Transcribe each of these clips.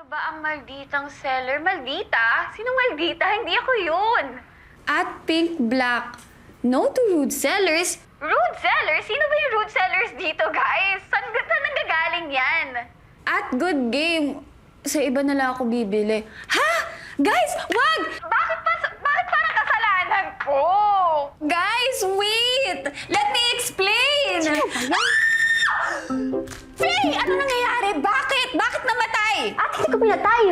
Ito ba ang malditang seller? Maldita? Sinong maldita? Hindi ako yun. At Pink Black, no to rude sellers. Rude sellers? Sino ba yung rude sellers dito, guys? Saan nanggagaling yan? At Good Game, sa iba na lang ako bibili. Ha? Guys, wag! Bakit parang kasalanan ko? Guys, wait! Let me explain! Faye, ano nangyayari? Bakit? Bakit namatay? Ate, hindi ko pinatay.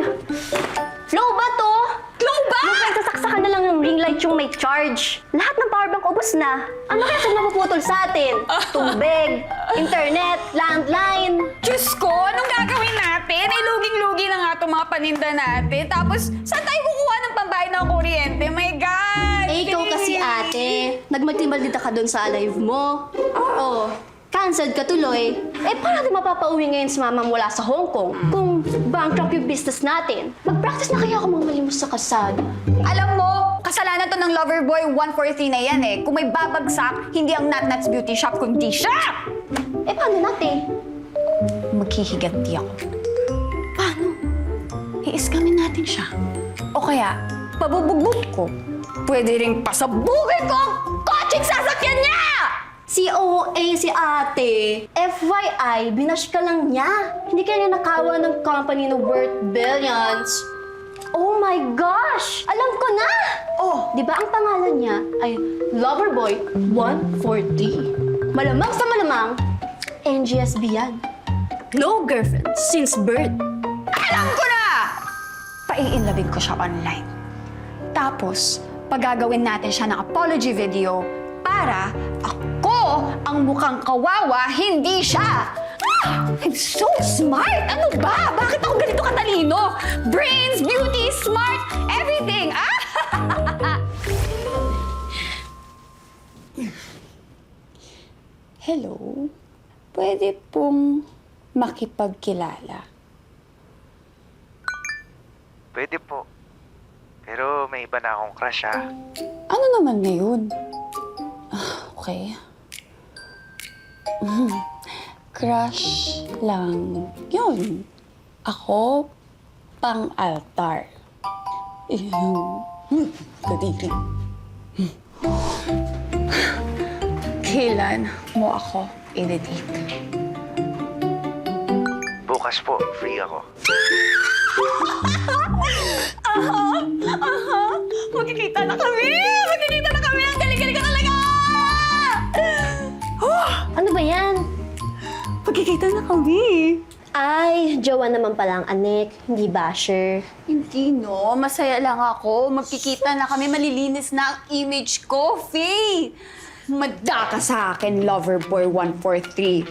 Low ba to? Low ba? Yung nagsasaksakan na lang ng ring light yung may charge. Lahat ng powerbank ubos na. Ano kaya saan napuputol sa atin? Tubig, internet, landline. Diyos ko, anong gagawin natin? Ay, luging-lugi na nga itong mga paninda natin. Tapos, saan tayo kukuha ng pambayad ng kuryente? My God! Eh, ikaw kasi ate, nagmaldita ka doon sa alive mo. Oo. Cancelled ka tuloy. Eh, paano natin mapapauwi ngayon si mama mula sa Hong Kong? Kung bankrupt yung business natin, mag-practice na kaya ako mamalimos sa kasada. Alam mo, kasalanan to ng Loverboy 143 na yan eh. Kung may babagsak, hindi ang Nat Nat's Beauty Shop, kundi siya! Eh, paano natin? Maghihiganti ako. Paano? I-iskamin natin siya. O kaya, pabubugbog ko. Pwede ring pasabugin ko ang kotseng sasakyan niya! COA si ate. FYI, binash ka lang niya. Hindi ka niya nakawa ng company na worth billions. Oh my gosh! Alam ko na! Oh, di ba ang pangalan niya ay Loverboy 140? Malamang sa malamang, NGSB yan. No girlfriend since birth. Alam ko na! Paiinlabig ko siya online. Tapos, pagagawin natin siya ng apology video para ako ang mukhang kawawa, hindi siya! Ah! I'm so smart! Ano ba? Bakit ako ganito katalino? Brains, beauty, smart, everything! Ah! Hello? Pwede pong makipagkilala? Pwede po. Pero may iba na akong crush, ah. Ano naman na yun? Okay. Crush lang yun. Ako, pang-altar. Kadiri. Kailan mo ako i-date? Bukas po, free ako. Magkikita na kami! Magkikita na kami! Ang galing-galing ka talaga! Ano ba yan? Magkikita na kami! Ay, jowa naman pala ang anek, hindi basher. Hindi, no. Masaya lang ako. Magkikita na kami. Malilinis na ang image ko, Faye! Madda ka sa akin, Loverboy 143.